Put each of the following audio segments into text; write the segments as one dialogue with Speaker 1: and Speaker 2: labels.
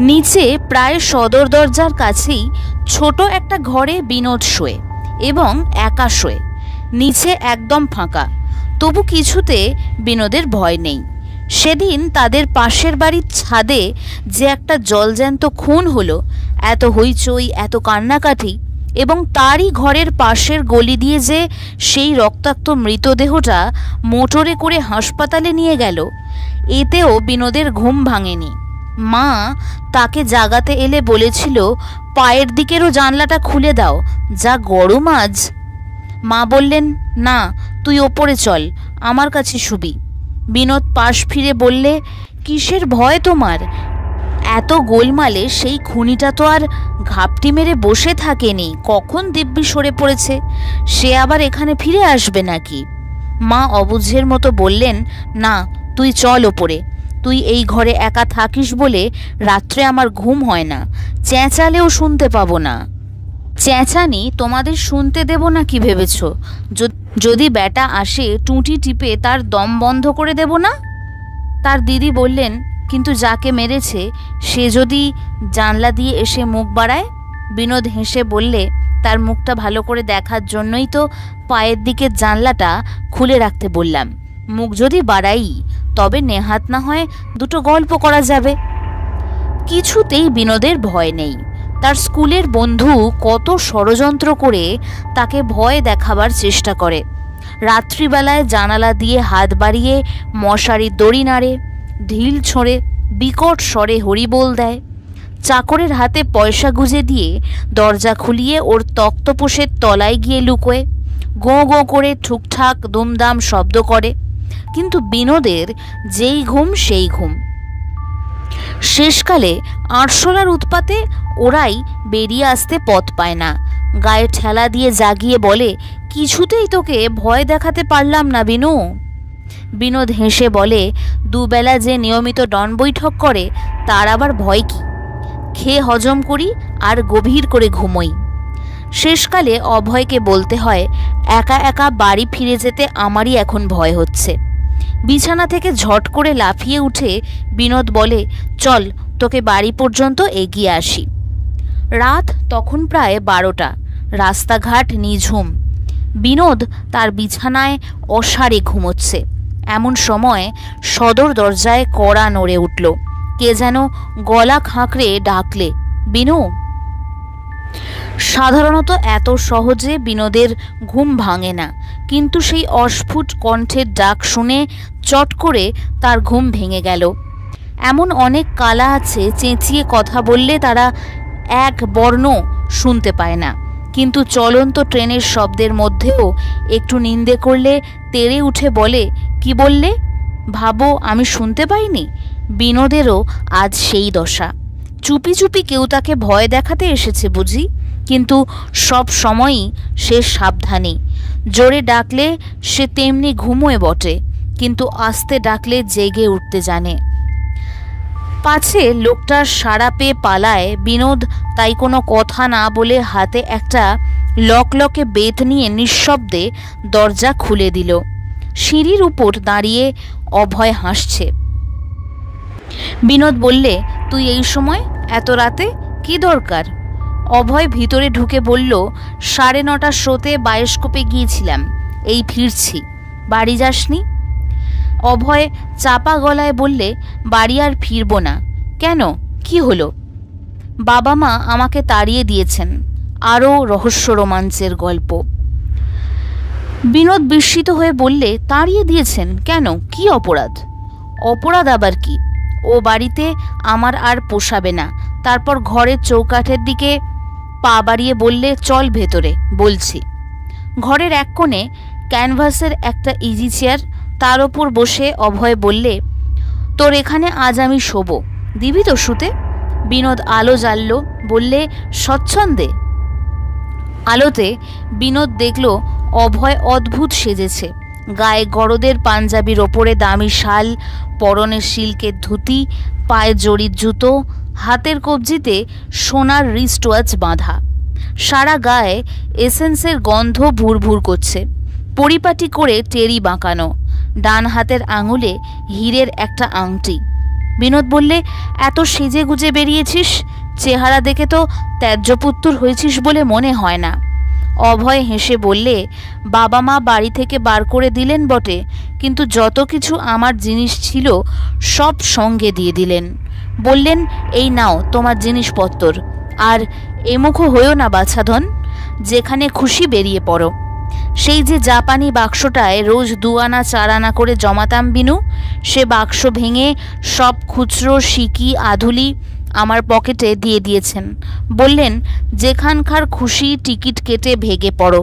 Speaker 1: নিচে প্রায় সদর দরজার কাছেই ছোট একটা ঘরে বিনোদ শোয় এবং একা শোয়। নিচে একদম ফাঁকা, তবু কিছুতে বিনোদের ভয় নেই। সেদিন তাদের পাশের বাড়ির ছাদে যে একটা জলজ্যান্ত খুন হলো, এত হইচই, এত কান্নাকাটি, এবং তারই ঘরের পাশের গলি দিয়ে যে সেই রক্তাক্ত মৃতদেহটা মোটরে করে হাসপাতালে নিয়ে গেল, এতেও বিনোদের ঘুম ভাঙেনি। মা তাকে জাগাতে এলে বলেছিল, পায়ের দিকেরও জানলাটা খুলে দাও, যা গরম আজ। মা বললেন, না, তুই ওপরে চল, আমার কাছে শুবি। বিনোদ পাশ ফিরে বললে, কিসের ভয় তোমার? এত গোলমালে সেই খুনিটা তো আর ঘাপটি মেরে বসে থাকেনি, কখন দিব্যি সরে পড়েছে, সে আবার এখানে ফিরে আসবে নাকি? মা অবুঝের মতো বললেন, না, তুই চল ওপরে। তুই এই ঘরে একা থাকিস বলে রাত্রে আমার ঘুম হয় না, চেঁচালেও শুনতে পাবো না। চেঁচানি তোমাদের শুনতে দেব না কি ভেবেছ? যদি ব্যাটা আসে টুঁটি টিপে তার দম বন্ধ করে দেব না? তার দিদি বললেন, কিন্তু যাকে মেরেছে সে যদি জানলা দিয়ে এসে মুখ বাড়ায়? বিনোদ হেসে বললে, তার মুখটা ভালো করে দেখার জন্যই তো পায়ের দিকের জানলাটা খুলে রাখতে বললাম। মুখ যদি বাড়াই, তবে নেহাত না হয় দুটো গল্প করা যাবে। কিছুতেই বিনোদের ভয় নেই। তার স্কুলের বন্ধু কত ষড়যন্ত্র করে তাকে ভয় দেখাবার চেষ্টা করে। রাত্রিবেলায় জানালা দিয়ে হাত বাড়িয়ে মশারি দড়ি নাড়ে, ঢিল ছোঁড়ে, বিকট স্বরে হরিবোল দেয়, চাকরের হাতে পয়সা গুঁজে দিয়ে দরজা খুলিয়ে ওর তক্তপোষের তলায় গিয়ে লুকোয়, গোঁ গোঁ করে ঠুকঠাক দুমদাম শব্দ করে। কিন্তু বিনোদের যেই ঘুম সেই ঘুম। শেষকালে আরশোলার উৎপাতে ওরাই বেরিয়ে আসতে পথ পায় না। গায়ে ঠেলা দিয়ে জাগিয়ে বলে, কিছুতেই তোকে ভয় দেখাতে পারলাম না বিনু। বিনোদ হেসে বলে, দুবেলা যে নিয়মিত ডন বৈঠক করে তার আবার ভয় কি? খেয়ে হজম করি আর গভীর করে ঘুমোই। শেষকালে অভয়কে বলতে হয়, একা একা বাড়ি ফিরে যেতে আমারই এখন ভয় হচ্ছে। বিছানা থেকে ঝট করে লাফিয়ে উঠে বিনোদ বলে, চল, তোকে বাড়ি পর্যন্ত এগিয়ে আসি। রাত তখন প্রায় 12টা, রাস্তাঘাট নিঝুম। বিনোদ তার বিছানায় অসাড়ে ঘুমোচ্ছে। এমন সময় সদর দরজায় কড়া নড়ে উঠল। কে যেন গলা খাঁকড়ে ডাকলে, বিনু। সাধারণত এত সহজে বিনোদের ঘুম ভাঙে না, কিন্তু সেই অস্ফুট কণ্ঠের ডাক শুনে চট করে তার ঘুম ভেঙে গেল। এমন অনেক কালা আছে, চেঁচিয়ে কথা বললে তারা এক বর্ণ শুনতে পায় না, কিন্তু চলন্ত ট্রেনের শব্দের মধ্যেও একটু নিন্দে করলে তেড়ে উঠে বলে, কি বললে? ভাবো আমি শুনতে পাইনি? বিনোদেরও আজ সেই দশা। চুপি চুপি কেউ তাকে ভয় দেখাতে এসেছে বুঝি, কিন্তু সব সময়ই সে সাবধানী। জোরে ডাকলে সে তেমনি ঘুমোয় বটে, কিন্তু আস্তে ডাকলে জেগে উঠতে জানে। পাছে লোকটার সাড়া পেয়ে পালায়, বিনোদ তাই কোনো কথা না বলে হাতে একটা লকলকে বেত নিয়ে নিঃশব্দে দরজা খুলে দিল। সিঁড়ির উপর দাঁড়িয়ে অভয় হাসছে। বিনোদ বললে, তুই এই সময় এত রাতে কি দরকার? অভয় ভিতরে ঢুকে বলল, 9:30 শোতে বায়োস্কোপে গিয়েছিলাম, এই ফিরছি। বাড়ি যাসনি? অভয় চাপা গলায় বললে, বাড়ি আর ফিরব না। কেন, কি হলো? বাবা মা আমাকে তাড়িয়ে দিয়েছেন। আরও রহস্য রোমাঞ্চের গল্প। বিনোদ বিস্মিত হয়ে বললে, তাড়িয়ে দিয়েছেন কেন? কি অপরাধ? অপরাধ আবার কি? ও বাড়িতে আমার আর পোষাবে না। তারপর ঘরের চৌকাঠের দিকে পা বাড়িয়ে বললে, চল ভেতরে, বলছি। ঘরের এক কোণে ক্যানভাসের একটা ইজি চেয়ার, তার ওপর বসে অভয় বললে, তোর এখানে আজ আমি শোবো, দিবি তো শুতে? বিনোদ আলো জ্বালল, বললে, স্বচ্ছন্দে। আলোতে বিনোদ দেখল অভয় অদ্ভুত সেজেছে। গায়ে গরদের পাঞ্জাবির ওপরে দামি শাল, পরনে সিল্কের ধুতি, পায়ে জরির জুতো, হাতের কবজিতে সোনার রিস্ট ওয়াচ বাঁধা। সারা গায়ে এসেন্সের গন্ধ ভুরভুর করছে। পরিপাটি করে টেরি বাঁকানো, ডান হাতের আঙুলে হীরের একটা আংটি। বিনোদ বললে, এত সেজে গুজে বেরিয়েছিস, চেহারা দেখে তো ত্যায্যপুত্তর হয়েছিস বলে মনে হয় না। অভয় হেসে বললে, বাবা মা বাড়ি থেকে বার করে দিলেন বটে, কিন্তু যত কিছু আমার জিনিস ছিল সব সঙ্গে দিয়ে দিলেন। বললেন, এই নাও তোমার জিনিসপত্তর, আর এমুখো হয়েও না বাছাধন, যেখানে খুশি বেরিয়ে পড়ো। সেই যে জাপানি বাক্সটায় রোজ 2 আনা 4 আনা করে জমাতাম বিনু, সে বাক্স ভেঙে সব খুচরো সিকি আধুলি আমার পকেটে দিয়ে দিয়েছেন। বললেন, যেখানকার খুশি টিকিট কেটে ভেগে পড়ো,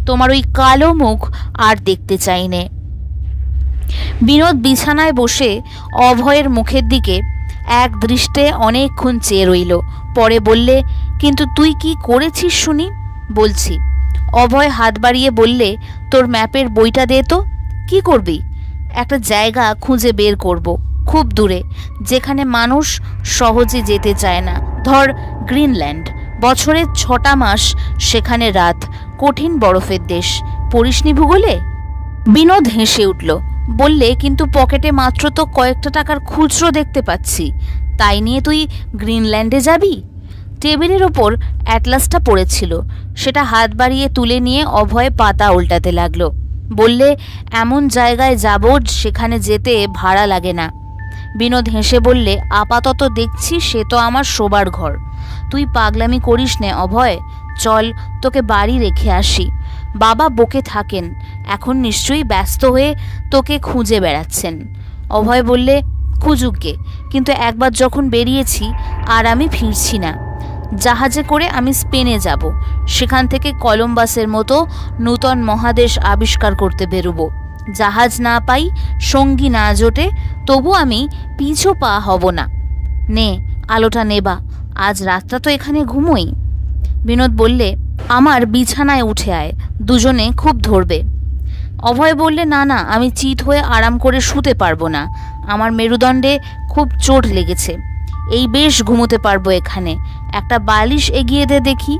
Speaker 1: তোমার ওই কালো মুখ আর দেখতে চাই নে। বিনোদ বিছানায় বসে অভয়ের মুখের দিকে এক দৃষ্টে অনেকক্ষণ চেয়ে রইল। পরে বললে, কিন্তু তুই কি করেছিস শুনি? বলছি। অভয় হাত বাড়িয়ে বললে, তোর ম্যাপের বইটা দে তো। কি করবি? একটা জায়গা খুঁজে বের করব, খুব দূরে, যেখানে মানুষ সহজে যেতে চায় না। ধর গ্রিনল্যান্ড, বছরের 6টা মাস সেখানে রাত, কঠিন বরফের দেশ। পড়িসনি ভূগোলে? বিনোদ হেসে উঠল। বললে, কিন্তু পকেটে মাত্র তো কয়েকটা টাকার খুচরো দেখতে পাচ্ছি, তাই নিয়ে তুই গ্রিনল্যান্ডে যাবি? টেবিলের ওপর অ্যাটলাসটা পড়েছিল, সেটা হাত বাড়িয়ে তুলে নিয়ে অভয় পাতা উল্টাতে লাগলো। বললে, এমন জায়গায় যাব সেখানে যেতে ভাড়া লাগে না। বিনোদ হেসে বললে, আপাতত দেখছি সে তো আমার শোবার ঘর। তুই পাগলামি করিস নে অভয়, চল তোকে বাড়ি রেখে আসি। বাবা বকে থাকেন, এখন নিশ্চয়ই ব্যস্ত হয়ে তোকে খুঁজে বেড়াচ্ছেন। অভয় বললে, খুঁজুকগে, কিন্তু একবার যখন বেরিয়েছি আর আমি ফিরছি না। জাহাজে করে আমি স্পেনে যাব, সেখান থেকে কলম্বাসের মতো নূতন মহাদেশ আবিষ্কার করতে বেরোবো। জাহাজ না পাই, সঙ্গী না জোটে, তবু আমি পিছু পা হব না। নে আলোটা নেবা, আজ রাতটা তো এখানে ঘুমোই। বিনোদ বললে, আমার বিছানায় উঠে আয়, দুজনে খুব ধরবে। অভয় বললে, না না, আমি চিত হয়ে আরাম করে শুতে পারবো না, আমার মেরুদণ্ডে খুব চোট লেগেছে। এই বেশ ঘুমোতে পারবো এখানে, একটা বালিশ এগিয়ে দে দেখি।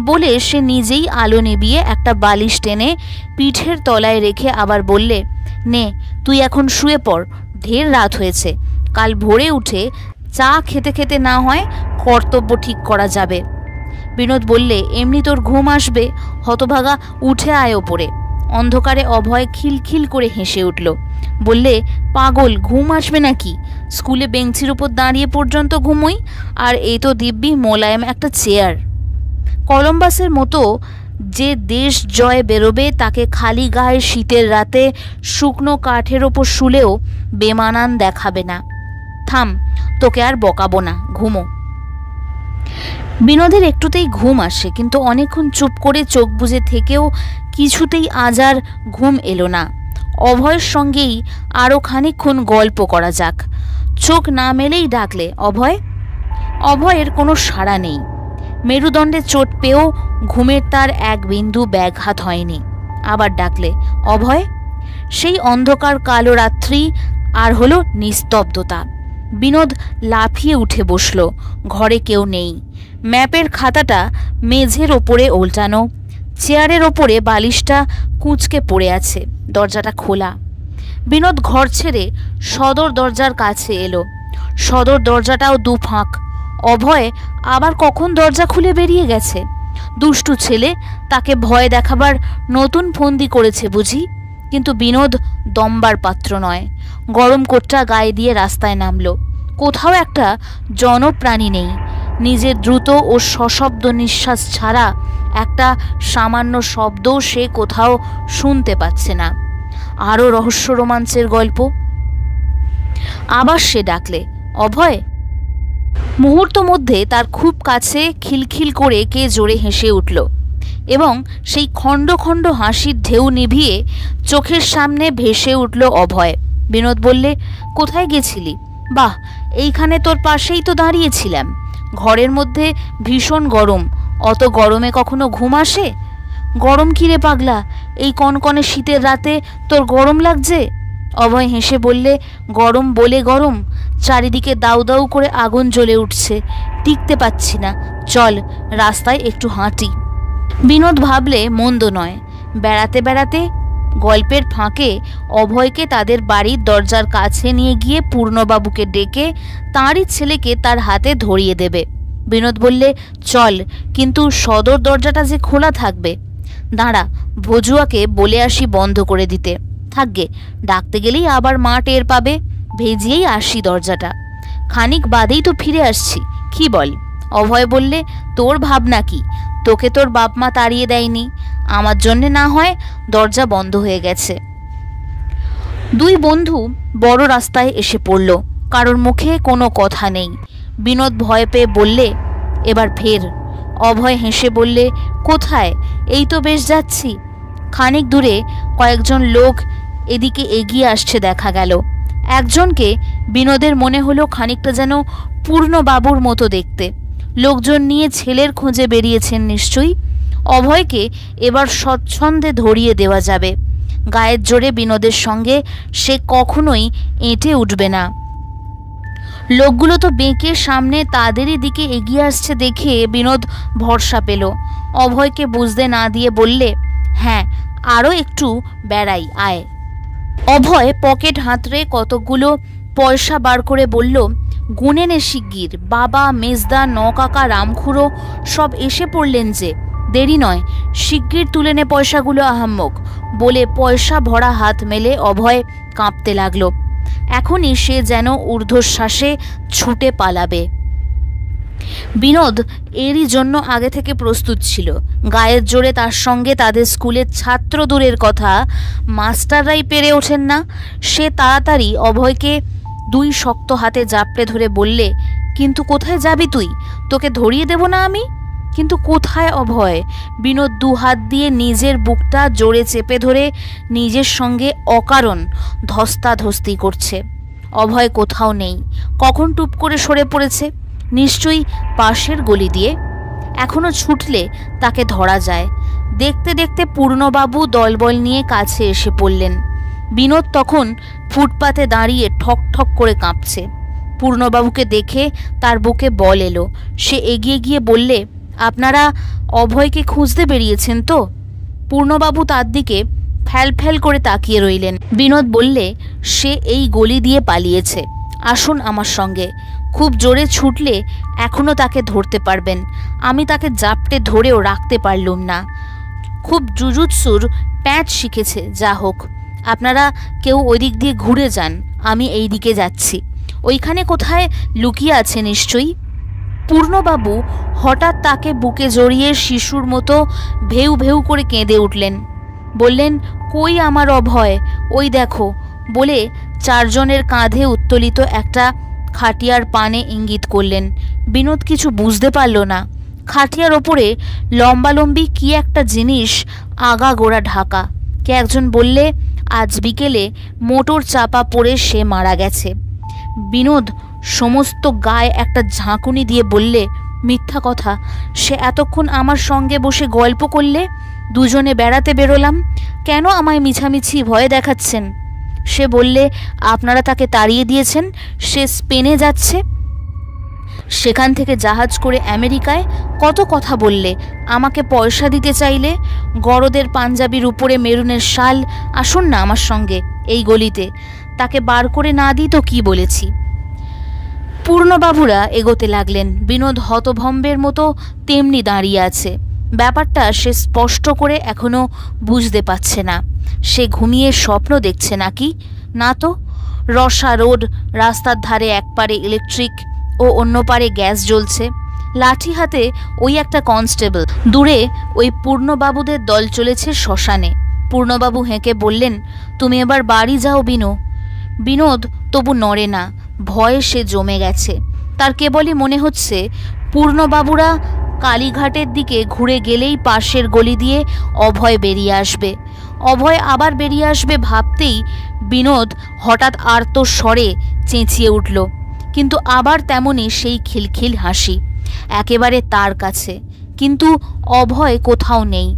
Speaker 1: বলে সে নিজেই আলো নেবিয়ে একটা বালিশ টেনে পিঠের তলায় রেখে আবার বললে, নে তুই এখন শুয়ে পড়, ঢের রাত হয়েছে, কাল ভোরে উঠে চা খেতে খেতে না হয় কর্তব্য ঠিক করা যাবে। বিনোদ বললে, এমনি তোর ঘুম আসবে, হতভাগা উঠে আয় ওপরে। অন্ধকারে অভয় খিলখিল করে হেসে উঠল। বললে, পাগল, ঘুম আসবে নাকি? স্কুলে বেঞ্চির উপর দাঁড়িয়ে পর্যন্ত ঘুমোই, আর এই তো দিব্যি মোলায়েম একটা চেয়ার। কলম্বাসের মতো যে দেশ জয় বেরোবে তাকে খালি গায়ে শীতের রাতে শুকনো কাঠের ওপর শুলেও বেমানান দেখাবে না। থাম, তোকে আর বকাবো না, ঘুমো। বিনোদের একটুতেই ঘুম আসে, কিন্তু অনেকক্ষণ চুপ করে চোখ বুজে থেকেও কিছুতেই আজ আর ঘুম এলো না। অভয়ের সঙ্গেই আরও খানিকক্ষণ গল্প করা যাক। চোখ না মেলেই ডাকলে, অভয়। অভয়ের কোনো সাড়া নেই। মেরুদণ্ডে চোট পেয়েও ঘুমের তার এক বিন্দু ব্যাঘাত হয়নি। আবার ডাকলে, অভয়। সেই অন্ধকার কালো রাত্রি আর হলো নিস্তব্ধতা। বিনোদ লাফিয়ে উঠে বসল। ঘরে কেউ নেই। ম্যাপের খাতাটা মেঝের ওপরে ওল্টানো, চেয়ারের ওপরে বালিশটা কুঁচকে পড়ে আছে, দরজাটা খোলা। বিনোদ ঘর ছেড়ে সদর দরজার কাছে এলো। সদর দরজাটাও দুফাঁক। অভয় আবার কখন দরজা খুলে বেরিয়ে গেছে? দুষ্টু ছেলে, তাকে ভয় দেখাবার নতুন ফন্দি করেছে বুঝি। কিন্তু বিনোদ দমবার পাত্র নয়। গরম কোটটা গায়ে দিয়ে রাস্তায় নামলো। কোথাও একটা জনপ্রাণী নেই। নিজের দ্রুত ও সশব্দ নিঃশ্বাস ছাড়া একটা সামান্য শব্দও সে কোথাও শুনতে পাচ্ছে না। আরও রহস্য রোমাঞ্চের গল্প। আবার সে ডাকলে, অভয়। মুহূর্ত মধ্যে তার খুব কাছে খিলখিল করে কে জোরে হেসে উঠল, এবং সেই খণ্ড খণ্ড হাসির ঢেউ নিভিয়ে চোখের সামনে ভেসে উঠল অভয়। বিনোদ বললে, কোথায় গেছিলি? বাহ, এইখানে তোর পাশেই তো দাঁড়িয়েছিলাম। ঘরের মধ্যে ভীষণ গরম, অত গরমে কখনো ঘুম আসে? গরম কিরে পাগলা, এই কনকনে শীতের রাতে তোর গরম লাগছে? অভয় হেসে বললে, গরম বলে গরম, চারিদিকে দাউ দাউ করে আগুন জ্বলে উঠছে, টিকতে পাচ্ছি না, চল রাস্তায় একটু হাঁটি। বিনোদ ভাবলে মন্দ নয়। বেড়াতে বেড়াতে গল্পের ফাঁকে অভয়কে তাদের বাড়ির দরজার কাছে নিয়ে গিয়ে পূর্ণবাবুকে ডেকে তাঁরই ছেলেকে তার হাতে ধরিয়ে দেবে। বিনোদ বললে, চল, কিন্তু সদর দরজাটা যে খোলা থাকবে। দাঁড়া, ভজুয়াকে বলে আসি বন্ধ করে দিতে। থাকবে, ডাকতে গেলেই আবার মা টের পাবে। ভেজিয়েই আসি দরজাটা, খানিক বাদেই তো ফিরে আসছি, কি বল? অভয় বললে, তোর ভাবনা কি? তোকে তোর বাপ মা তাড়িয়ে দেয়নি, আমার জন্যে না হয় দরজা বন্ধ হয়ে গেছে। দুই বন্ধু বড় রাস্তায় এসে পড়ল, কারোর মুখে কোনো কথা নেই। বিনোদ ভয় পেয়ে বললে, এবার ফের। অভয় হেসে বললে, কোথায়? এই তো বেশ যাচ্ছি। খানিক দূরে কয়েকজন লোক এদিকে এগিয়ে আসছে দেখা গেল। একজনকে বিনোদের মনে হলো খানিকটা যেন পূর্ণবাবুর মতো দেখতে। লোকজন নিয়ে ছেলের খোঁজে বেরিয়েছেন নিশ্চয়ই। অভয়কে এবার স্বচ্ছন্দে ধরিয়ে দেওয়া যাবে। গায়ের জোরে বিনোদের সঙ্গে সে কখনোই এঁটে উঠবে না। লোকগুলো তো বেঁকে সামনে তাদেরই দিকে এগিয়ে আসছে দেখে বিনোদ ভরসা পেল। অভয়কে বুঝতে না দিয়ে বললে, হ্যাঁ, আরও একটু বেড়াই, আয়। অভয় পকেট হাতড়ে কতকগুলো পয়সা বার করে বলল, গুনে নে শিগগির, বাবা, মেজদা, নকাকা, রামখুড়ো সব এসে পড়লেন যে, দেরি নয়, শিগগির তুলে নে পয়সাগুলো আহাম্মক। বলে পয়সা ভরা হাত মেলে অভয় কাঁপতে লাগল। এখনই সে যেন ঊর্ধ্বশ্বাসে ছুটে পালাবে। বিনোদ এরই জন্য আগে থেকে প্রস্তুত ছিল। গায়ের জোরে তার সঙ্গে তাদের স্কুলের ছাত্র দূরের কথা, মাস্টাররাই পেরে ওঠেন না। সে তাড়াতাড়ি অভয়কে দুই শক্ত হাতে জাপটে ধরে বললে, কিন্তু কোথায় যাবি তুই? তোকে ধরিয়ে দেব না আমি? কিন্তু কোথায় অভয়? বিনোদ দু হাত দিয়ে নিজের বুকটা জোরে চেপে ধরে নিজের সঙ্গে অকারণ ধস্তাধস্তি করছে। অভয় কোথাও নেই। কখন টুপ করে সরে পড়েছে, নিশ্চয়ই পাশের গলি দিয়ে। এখনো ছুটলে তাকে ধরা যায়। দেখতে দেখতে পূর্ণবাবু দলবল নিয়ে কাছে এসে পড়লেন। বিনোদ তখন ফুটপাতে দাঁড়িয়ে ঠক ঠক করে কাঁপছে। পূর্ণবাবুকে দেখে তার বুকে বল এলো। সে এগিয়ে গিয়ে বললে, আপনারা অভয়কে খুঁজতে বেরিয়েছেন তো? পূর্ণবাবু তার দিকে ফ্যাল ফ্যাল করে তাকিয়ে রইলেন। বিনোদ বললে, সে এই গলি দিয়ে পালিয়েছে, আসুন আমার সঙ্গে। খুব জোরে ছুটলে এখনও তাকে ধরতে পারবেন। আমি তাকে জাপটে ধরেও রাখতে পারলুম না। খুব জুজুৎসুর প্যাঁচ শিখেছে, যা হোক। আপনারা কেউ ওই দিক দিয়ে ঘুরে যান, আমি এই দিকে যাচ্ছি। ওইখানে কোথায় লুকিয়ে আছে নিশ্চয়ই। পূর্ণবাবু হঠাৎ তাকে বুকে জড়িয়ে শিশুর মতো ভেউ ভেউ করে কেঁদে উঠলেন। বললেন, কই আমার অভয়? ওই দেখো। বলে চারজনের কাঁধে উত্তোলিত একটা খাটিয়ার পানে ইঙ্গিত করলেন। বিনোদ কিছু বুঝতে পারল না। খাটিয়ার ওপরে লম্বালম্বি কি একটা জিনিস আগা গোড়া ঢাকা। কে একজন বললে, আজ বিকেলে মোটর চাপা পড়ে সে মারা গেছে। বিনোদ সমস্ত গায়ে একটা ঝাঁকুনি দিয়ে বললে, মিথ্যা কথা। সে এতক্ষণ আমার সঙ্গে বসে গল্প করলে, দুজনে বেড়াতে বেরোলাম, কেন আমায় মিছামিছি ভয় দেখাচ্ছেন? সে বললে, আপনারা তাকে তাড়িয়ে দিয়েছেন, সে স্পেনে যাচ্ছে, সেখান থেকে জাহাজ করে আমেরিকায়। কত কথা বললে, আমাকে পয়সা দিতে চাইলে, গরদের পাঞ্জাবির উপরে মেরুনের শাল। আসুন না আমার সঙ্গে এই গলিতে, তাকে বার করে না দিই তো কি বলেছি। পূর্ণবাবুরা এগোতে লাগলেন। বিনোদ হতভম্বের মতো তেমনি দাঁড়িয়ে আছে। ব্যাপারটা সে স্পষ্ট করে এখনো বুঝতে পারছে না। সে ঘুমিয়ে স্বপ্ন দেখছে নাকি? না তো। রসা রোড, রাস্তার ধারে এক পারে ইলেকট্রিক ও অন্য পারে গ্যাস জ্বলছে। লাঠি হাতে ওই একটা কনস্টেবল। দূরে ওই পূর্ণবাবুদের দল চলেছে শ্মশানে। পূর্ণবাবু হেঁকে বললেন, তুমি এবার বাড়ি যাও বিনু। বিনোদ তবু নড়ে না। ভয়ে সে জমে গেছে। তার কেবলই মনে হচ্ছে পূর্ণবাবুরা কালীঘাটের দিকে ঘুরে গেলেই পাশের গলি দিয়ে অভয় বেরিয়ে আসবে। অভয় আবার বেরিয়ে আসবে ভাবতেই বিনোদ হঠাৎ আর্ত স্বরে চেঁচিয়ে উঠল। কিন্তু আবার তেমনই সেই খিলখিল হাসি, একেবারে তার কাছে। কিন্তু অভয় কোথাও নেই।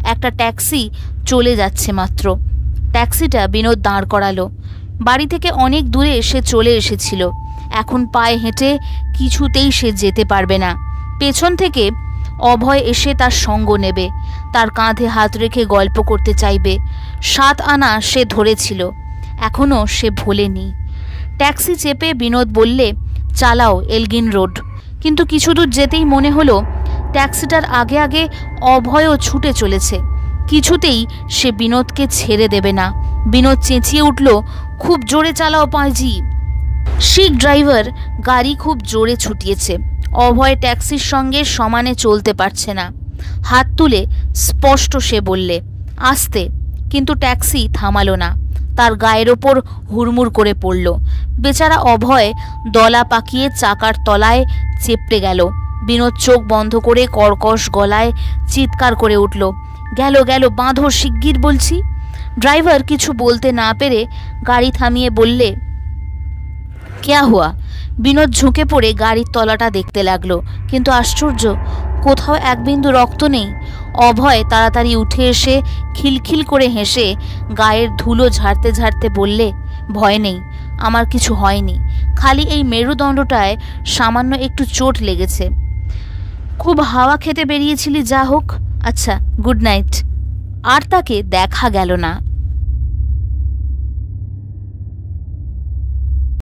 Speaker 1: একটা ট্যাক্সি চলে যাচ্ছে মাত্র। ট্যাক্সিটা বিনোদ দাঁড় করালো। বাড়ি থেকে অনেক দূরে সে চলে এসেছিল। এখন পায়ে হেঁটে কিছুতেই সে যেতে পারবে না। পেছন থেকে অভয় এসে তার সঙ্গ নেবে, তার কাঁধে হাত রেখে গল্প করতে চাইবে। 7 আনা সে ধরেছিল, এখনও সে ভোলেনি। ট্যাক্সি চেপে বিনোদ বললে, চালাও এলগিন রোড। কিন্তু কিছু দূর যেতেই মনে হলো ট্যাক্সিটার আগে আগে অভয়ও ছুটে চলেছে। কিছুতেই সে বিনোদকে ছেড়ে দেবে না। বিনোদ চেঁচিয়ে উঠল, খুব জোরে চালাও পাঁজি। শিখ ড্রাইভার গাড়ি খুব জোরে ছুটিয়েছে। অভয় ট্যাক্সির সঙ্গে সমানে চলতে পারছে না। হাত তুলে স্পষ্ট সে বললে, আস্তে। কিন্তু ট্যাক্সি থামালো না, তার গায়ের ওপর হুড়মুড় করে পড়ল। বেচারা অভয় দলা পাকিয়ে চাকার তলায় চেপটে গেল। বিনোদ চোখ বন্ধ করে কর্কশ গলায় চিৎকার করে উঠল, গেল গেল, বাঁধো শিগগির বলছি। ড্রাইভার কিছু বলতে না পেরে গাড়ি থামিয়ে বললে, ক্যা হুয়া? বিনোদ ঝুঁকে পড়ে গাড়ির তলাটা দেখতে লাগলো, কিন্তু আশ্চর্য, কোথাও এক বিন্দু রক্ত নেই। অভয় তাড়াতাড়ি উঠে এসে খিলখিল করে হেসে গায়ের ধুলো ঝাড়তে ঝাড়তে বললে, ভয় নেই, আমার কিছু হয়নি, খালি এই মেরুদণ্ডটায় সামান্য একটু চোট লেগেছে। খুব হাওয়া খেতে বেরিয়েছিলি, যা হোক। আচ্ছা, গুড নাইট। আর তাকে দেখা গেল না।